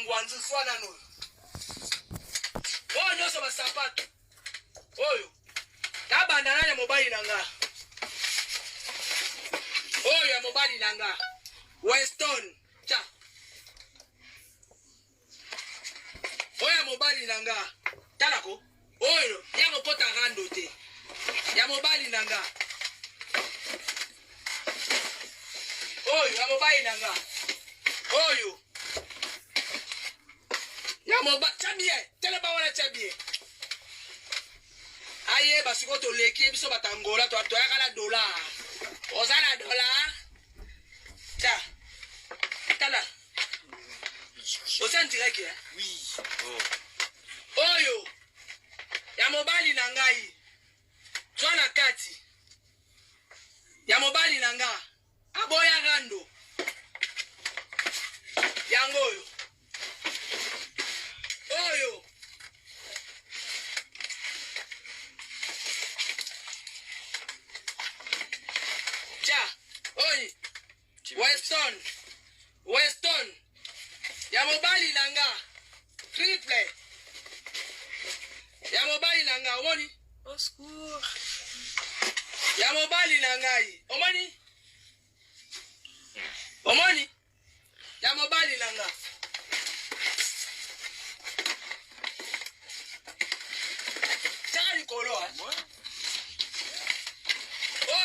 ngwanzi swana no oyo so basapato oyo tabanda na mobile nanga oyo ya mobile nanga Weston cha oyo mobile nanga talako oyo ya mopota rando te ya mobile nanga oyo ya mobile nanga oyo ya mobile chabie tele ba wala chabie aye basiko to leki biso batangola to yakala dollar ozala dollar ta tala osanti like ya oui oyo ya mobile nangai zwana kati ya mobile nanga aboya rando yango oyo cha oyi Weston ya mobile nanga triple ya mobile nanga omoni au secours ya mobile nangai omoni ya mobile nanga chali koloa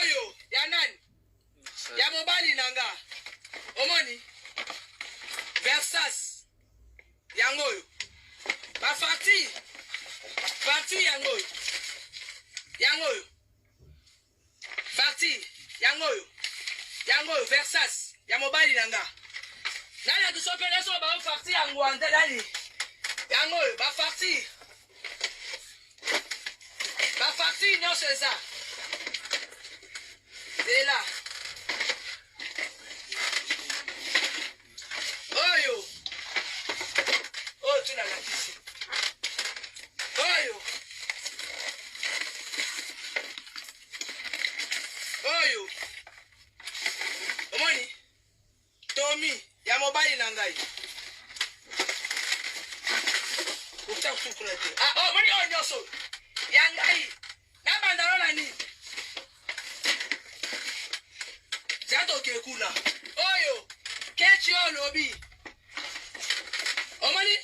oyo ya nani ya mobile nanga omoni Versace yangoyo ba parti yangoyo parti yangoyo Versace ya mobile nanga nani kisopele so ba parti yango andani yangoyo ba parti non c'est ça c'est là oyo tu na latisi oyo omoni Tommy ya mobile nangai ukita kukula te omoni onyoso yangai na bandalo nani jato kekula oyo kechi olobi omoni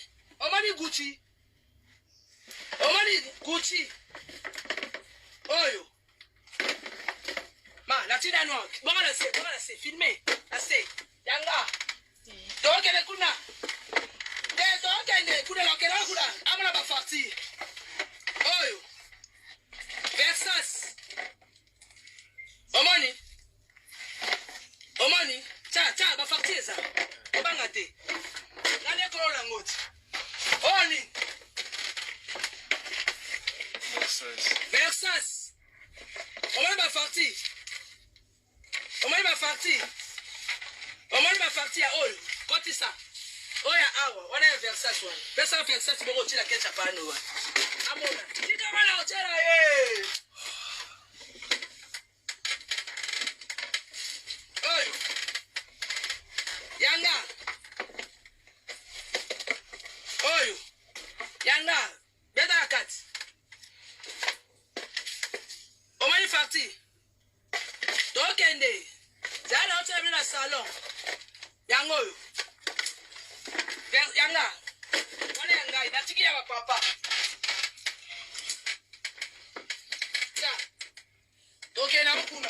Gucci oyo ma latina no bora se filmer assez yanga tokele kuna lokela kuna amana ba parti oyo Versace omoni cha ba parti za obanga te nane ko la ngoti oni Versace omoni ba parti ya oyo kotisa oya awa wana Versace wana pesa Versace boko tila kecha pano wa amona tika mala otela oyo yanga beta kati omoni parti tokende zala otela mina salon yango yanga wana yanga idatiki ya papa ya tokena kuna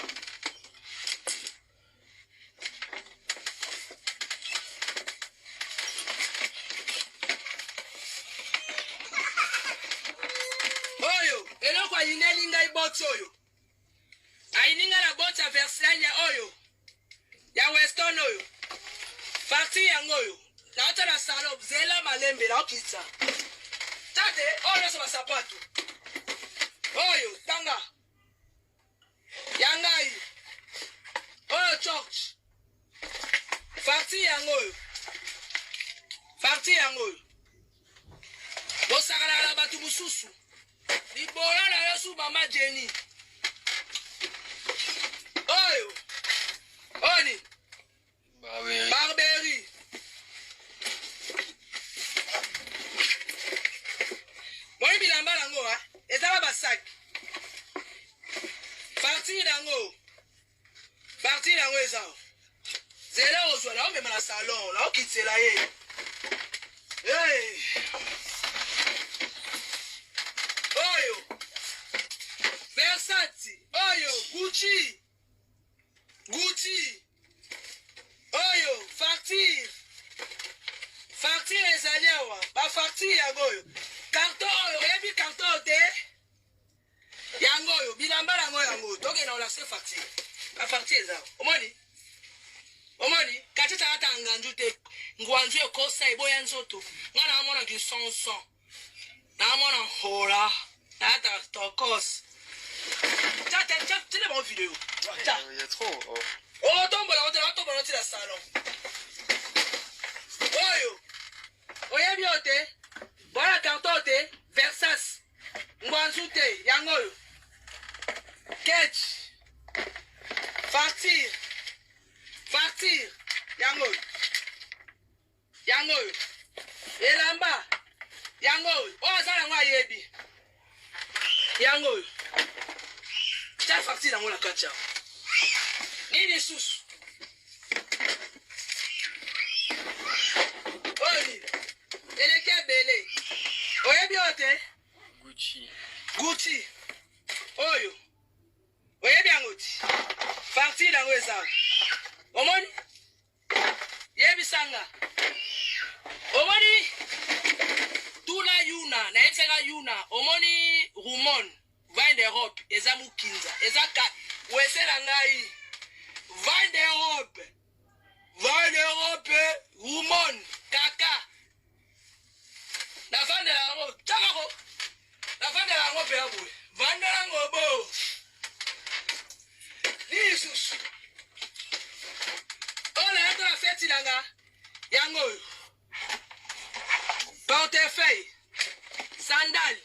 oyo eloko ayinelinga iboti oyo ayininga na boti ya Versailles ya oyo ya Weston oyo parti yango oyo naota na salon zela malembe na okitsa tate oyo so basapato oyo tanga yangai oyo church parti yango oyo bosakala na batu mususu libola na yosu mama Jenny oyo oni Barberie na salon na okitela ye. Hey. Oyo. Versace. Oyo. Gucci. Gucci. Oyo. Facture. Facture ezali awa. Ba facture yango oyo. Carton oyo. Oyebi carton te. Yango oyo. Bilamba yango. Toke na ola se facture. Ba facture ezali. Omoni. Omoni. Katita ata nganju te. Ngwanju ekosa eboya nzoto. Ngana amona ki sonson. Na amona hola. Na ata tokos. Tiens, les bonnes vidéos. Il y a trop. Oh. Oh, tombe dans le salon. Oyo. Oye biote. Voilà carton te. Versace. Ngwanzu te. Yangoyo. Ketch. Facture. Facture. Yangoyo. Yangoyo. Elamba. Yangoyo. Oh, ça la yebi. Yangoyo. Tiens, facture dans la kacha. Nini susu. Oli. Eleke bele. Oye biote. Gucci. Gucci. Oyo. Oye biangoti. Facture dans le salon. Omoni. Yebi sanga. Omoni. Tula yuna. Na etega yuna. Omoni rumon. Vin d'Europe. Ezamu kinza. Ezaka. Wesela ngai. Vin d'Europe. Vin d'Europe. Rumon. Kaka. La fin de la robe. Tchakako. La fin de la robe est à bout. Vin de la robe. Jesus. Oh là, la fête, ilanga. Yango. Portefeuille. Sandal.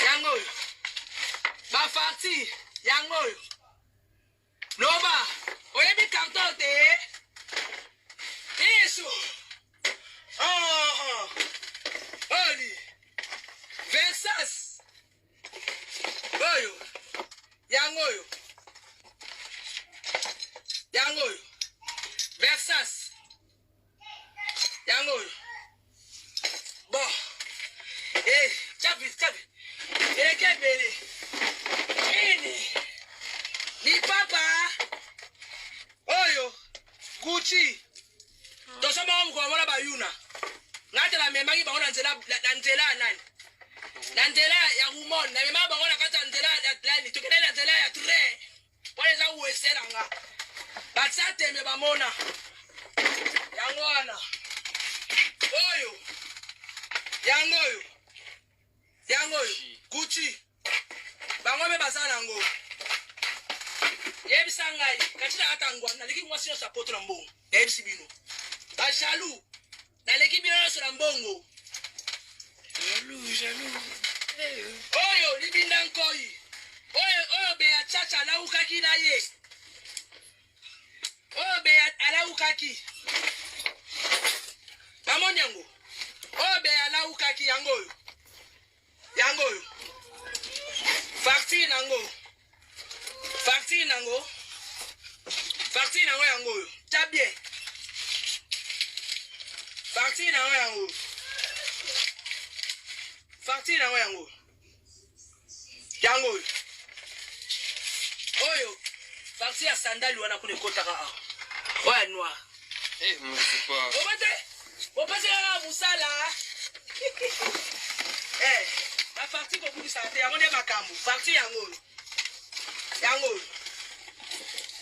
Yango. Bafati. Yango. Nova. Oyebi carton te. Isso. Oh. Oli. Versace. Oyo. Yango. Yango. Versace. Yango. Bon. Eh, chapi. Eleke bele. Ini. Ni papa. Oyo. Gucci. Tosoma mko mwana bayuna. Ngate la memaki bango nzela nani. Nzela ya rumon. Na memaki bango nakata nzela ya tlani. Tukene nzela ya tre. Wale za uwesela nga. Batsate me bamona. Yangwana. Oyo. Yangoyo. Gucci. Bango me basana ngo. Yebi sangai. Kachira atangwa. Naliki mwasi yo sapoto na mbongo. Yebi sibino. Ba jaloux. Naliki bino so na mbongo. Jaloux. Oyo libinda nkoi. Oyo be ya chacha na ukaki na ye. Oyo be ya ala ukaki. Mamonyango. Oyo be ala ukaki yangoyo. Yangoyo. Facture nango. Facture nango yangoyo. Tabie. Facture nango yango. Facture nango yango. Yangoyo. Oyo. Facture ya sandali wana kune kotaka aho. Oya noir. Eh, mais c'est pas... Opate la musala. Eh, la facture ko kuni sante yango de makambo. Facture yango.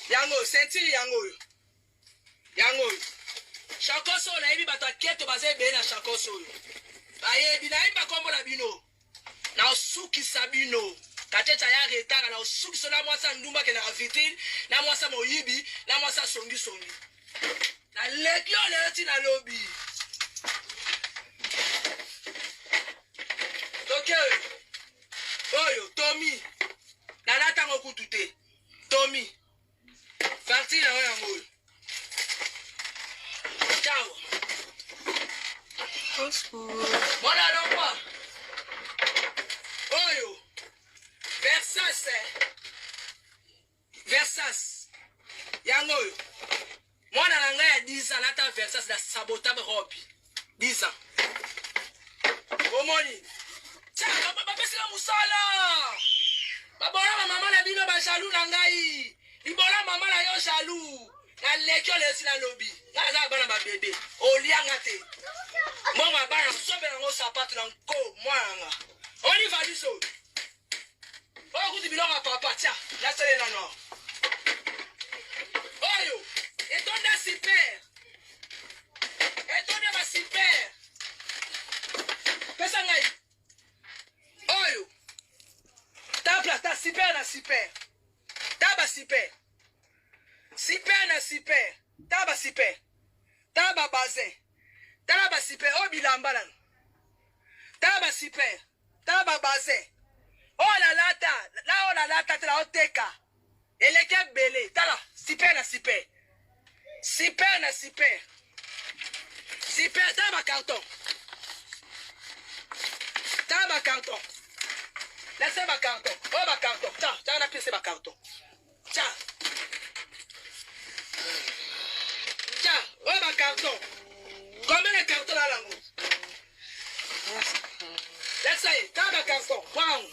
Yango, ceinture yango. Chakoso na ebi bato aketo baze be na chakoso yo. Ayebi na ebi bakombo la bino. Na osuki sabino. Kachecha ya retanga na osuki so na mwasa ndumba ke na vitrine, na mwasa moyibi, na mwasa songi. Na lekio leti na lobby. Toke. Oyo, Tommy. Na lata ngokutute. Tommy. Facture na yango. Ciao. Mwana lomba. Oyo. Versace. Yango. Moi, dans l'anglais, il y a 10 ans, là, tu as versé la sabotable robe. 10 ans. Omoni. Tiens, papa, c'est la moussala. Babola, maman, la bino, ba jaloux, nangai. Ibola, maman, la yo jaloux. La lecture, les la lobby. Là, ça va, ma bébé. Au liangate. Moi, ma barre, sauve un sapat dans le co, moi, on y va du saut. Oh, vous dites, à papa, tiens, là, c'est les nanos. Oh, yo. Et ton là, super. Et ton là, super. Pesa ngai. Oh, yo. Ta place, ta super na super. Ta ba super. Super na super. Ta ba super. Ta ba bazin. Ta la ba super. Oh, bilamba lan. Ta ba super. Ta ba bazin. Oh la lata. La oh la lata te la oteka. Eleke belé. Ta la. Super na super. Super na super. Super. Ta ba carton. Ta ba carton. Laissez ma carton. Oh, ma carton. Tiens, tiens, on a pris ma carton. Tiens. Tiens, oh, ma carton. Combien de cartons là, là? Laissez, tiens, ma carton. Wow.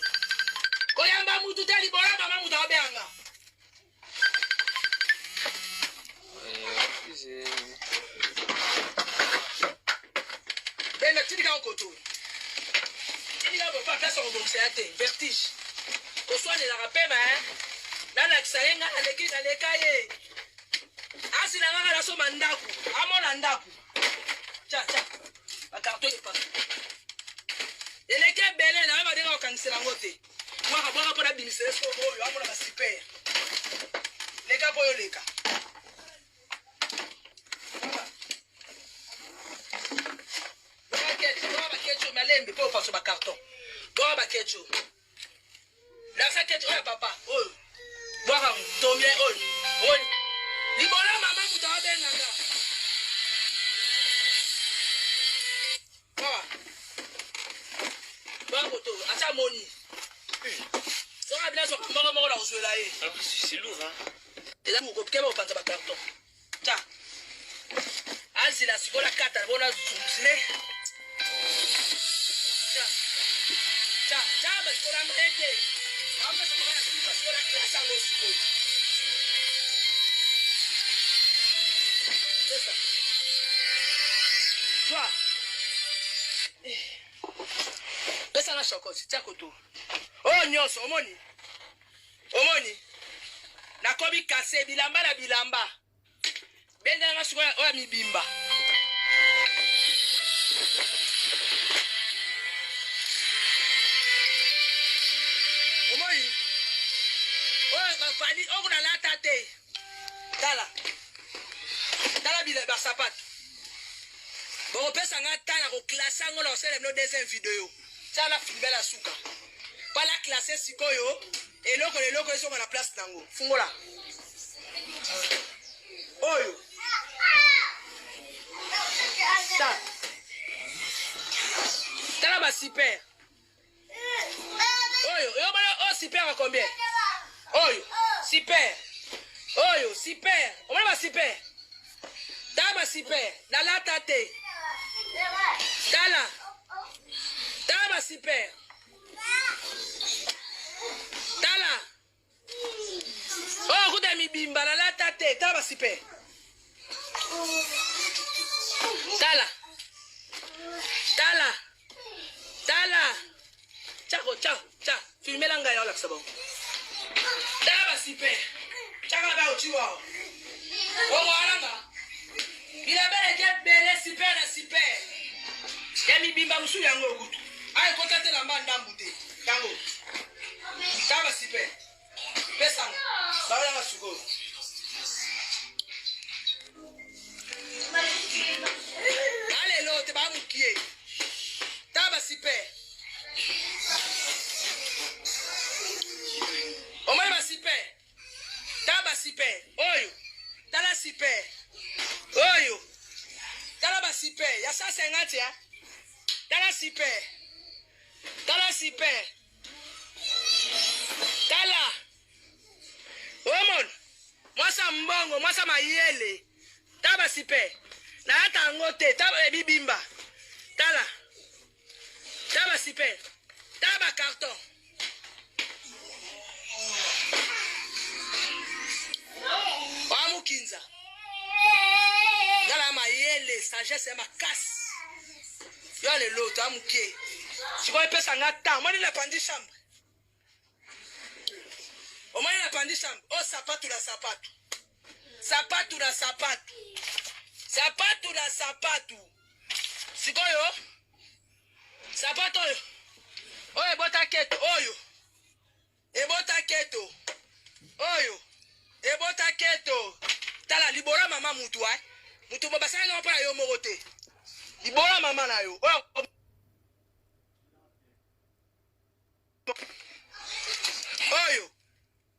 Koyamba moutou te libora, maman mouta obeanga. Ben, tu dis qu'en coton. Il va pas faire son vertige. Qu'on soit des rappels, là, la Xayenga, la Leki, la Lekaye. Ah, si la maman a son mandaku, à mon andaku. Tiens, tiens, la carte est pas. Et les cas belés, là, on va dire qu'on cancelle en côté. Moi, je vais pas d'administrer ce qu'on veut, on va super. Les cas pour les cas. Mais pas au sur ma carton. Bon, bah, ketchup. Là, ça ketchup, oh, papa. Oh, boire un tomien, oh, oh. Libola, maman, vous t'en avez un gars. Bon, moto, à ça, moni. Ça va bien, ça va bien, là, on se l'a eu. C'est lourd, hein. Et là, vous comprenez, on va ma carton. Tiens. Ah, c'est la seconde, la carte, on a zoomé. Tiens, parce qu'on a m'aidé. En fait, ça va la parce qu'on a classé en aussi. C'est ça. Toi. Pesa na chocolat, tiens, koto. Oh, nyonso, omoni. Omoni. Na kobi kase, bilamba na bilamba. Benda nga suko oya mibimba. Omoni. Oh, ma valise, oh, kuna la tate. Tala. Tala bilamba sapat. Bon, pesa nga tala ko klasa ngo na osele no deuxième vidéo. Tala filme la suka. Pas la classe sikoyo. Et loko ils sont à la place nango. Fungola. Oyo. Ça. Tala ba super. Oyo, yo bala oh super à combien? Oyo, super. Oyo, super. On va super. Tala ba super. La la tate. Tala. Tala ba super. Tala. Oh, kuda mi bimba la la tate. Tala ba super. Tala. Tala. Tala. Chako, ciao, ciao. Filmez l'anga yo là, c'est bon. Tala ba super. Chaka ba uchiwa. Oh, voilà. Il a bien été belé super na super. Yami bimba musu yango gutu. Ay kotate la mbanda mbute. Yango. Tala super. Pesa. Ba la suko. Allez l'autre ba mukie. Tala super. O mai ba super. Tala super. Oyo. Tala super. Oyo. Tala ba super. Ya sa 50 ya. Tala super. Tala super. Tala. Omon. Mwasa mbongo, mwasa mayele. Taba sipe. Na ata ngote. Taba bibimba. Tala. Taba sipe. Taba carton. Wamukinza. Gala mayele sagesse ya makasi. Yo le loto amuke. Siko pesa ngata. Moni la pandi chambre. Omoni la pandi chambre. Oh sapatu la sapatu. Sapatu na sapatu. Sapatu na sapatu. Sikoyo. Sapatu oyo. Oyo ebota keto. Oyo. Ebota keto. Oyo. Ebota keto. Tala libora mama mutu wa. Mutu babasanga mpa yo morote. Libora mama na yo. Oyo. Oyo.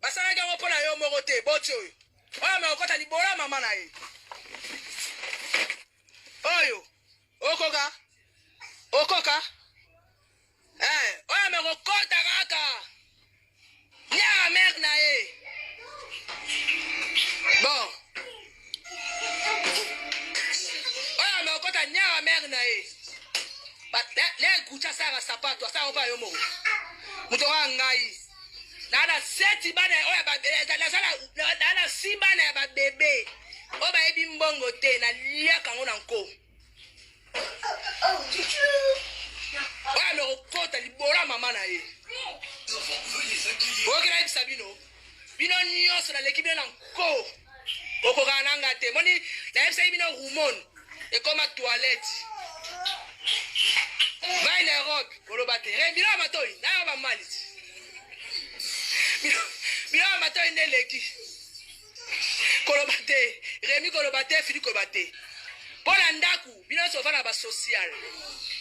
Basanga mpa na yo morote. Boti oyo. Oyo me okota libora mama na ye. Oyo. Okoka. Okoka. Oyo me okota kaka. Nya mer na ye. Bon. Oyo me okota nya mer na ye. But le kucha sara sapato asa opa yo mo. Muto wa ngai. Nana seti bana oya ba nana si bana ba bebe oba ebi mbongo te na lia kango na nko oya me okota libora mama na ye okira ebisa bino nyonso na leki bino na nko okoka nanga te moni na ebisa bino rumon ekoma toilette vai na Europe koloba te bino amatoi na yo ba maliti Bino amato ineleki. Kolobate, Remi kolobate, Fili kolobate. Pola ndaku, bino sofa na ba social.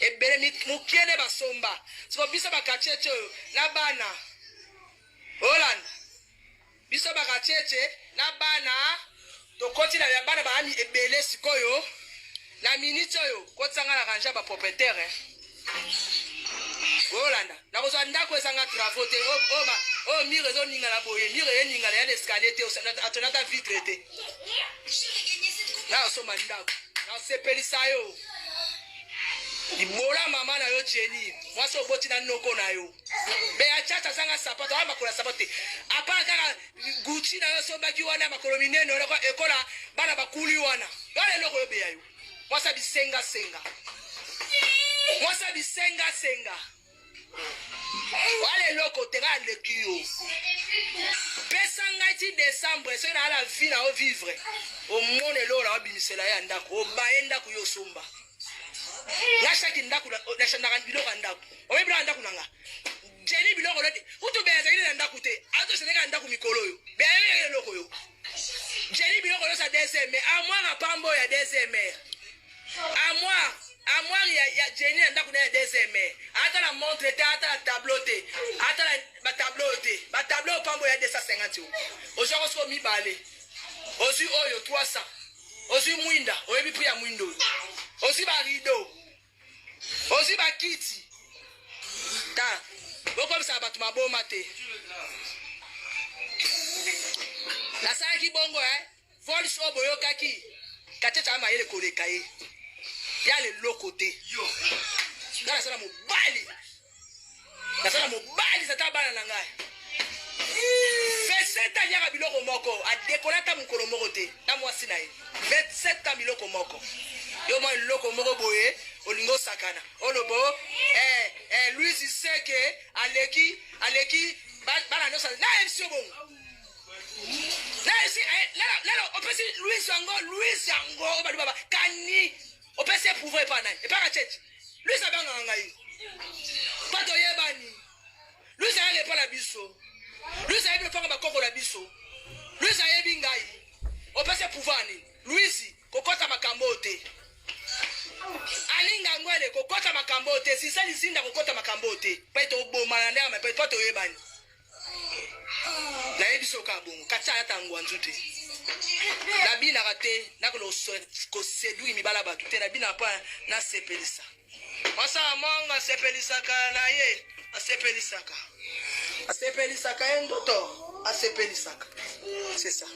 Ebele mukiene ba somba. Siko biso ba kacheche na bana. Holland. Biso ba kacheche na bana. To koti na ya bana ba ami ebele sikoyo. Na minute yo, kotsanga na kanja ba propriétaire. Holanda. Na kozo ndako esanga travaux te. Oh, mire zo ninga la boye, mire ninga la escalier te, atonata vitre te. Na so mandako. Na sepelisa yo. Ibola mama na yo Jenny. Moi so boti na noko na yo. Be achacha sanga sapato, ama kola sapato. Apa kaka Gucci na yo so baki wana makolo minene na ekola bana bakuli wana. Yale loko yo be yo. Moi sa bisenga senga. Moi sa bisenga senga. Wale loko tera le kiyo. Pesa ngati décembre so na la vie na o vivre. O mone lo la bimisela ya ndako, o baenda ku yo somba. Ngasha kindaku na shanda biloko ndako. O mebra ndako nanga. Jeni biloko lati. Utu beza ile ndako te. Ato seneka ndako mikolo yo. Be ye loko yo. Jeni biloko lo sa DSM, a moi na pambo ya DSM. À moi, il y a Jenny and Dakuna DSM. Attends la montre, attends la tableau, attends la tableau, pambo ya 250. Aujourd'hui, on se mi balé. Aussi, oyo 300. Aussi, Mwinda, oyo bi pri ya Mwindo. Aussi, ba rideau. Aussi, ba kiti. Ta. Comme ça, batuma bon maté. La sa ki bongo, vol so boyo kaki. Kachecha ma yele kole kaye. Ya le lokote. Ngala sana mobali. Na sana mobali sa tabana na ngai. Feseta nyaka biloko moko a dekolata mukolo moko te. Na mwasi na ye. 27 biloko moko. Yo mo loko moko boye olingo sakana. Olobo Louis Seke aleki bana no sa na MC bongo. Na MC lelo opesi Louis Yango obali baba kani opesi pouvoir pas nai. Et pas church. Lui ça banga ngai. Pas to yebani. Lui ça ale pas la biso. Lui ça yebi fanga bakoko la biso. Lui ça yebi ngai. Opesi pouvoir ni. Louis kokota makambo te. Alinga ngwele kokota makambo te. Si ça lizinda kokota makambo te. Pa to boma na ndama pa to yebani. Na yebi soka bongo. Kacha ata ngwanzu te. La bina raté, na ko séduit mi bala batu te la bina pa na sepelisa. Masa manga sepelisaka na ye, a sepelisaka. A sepelisaka endoto, a sepelisaka. C'est ça.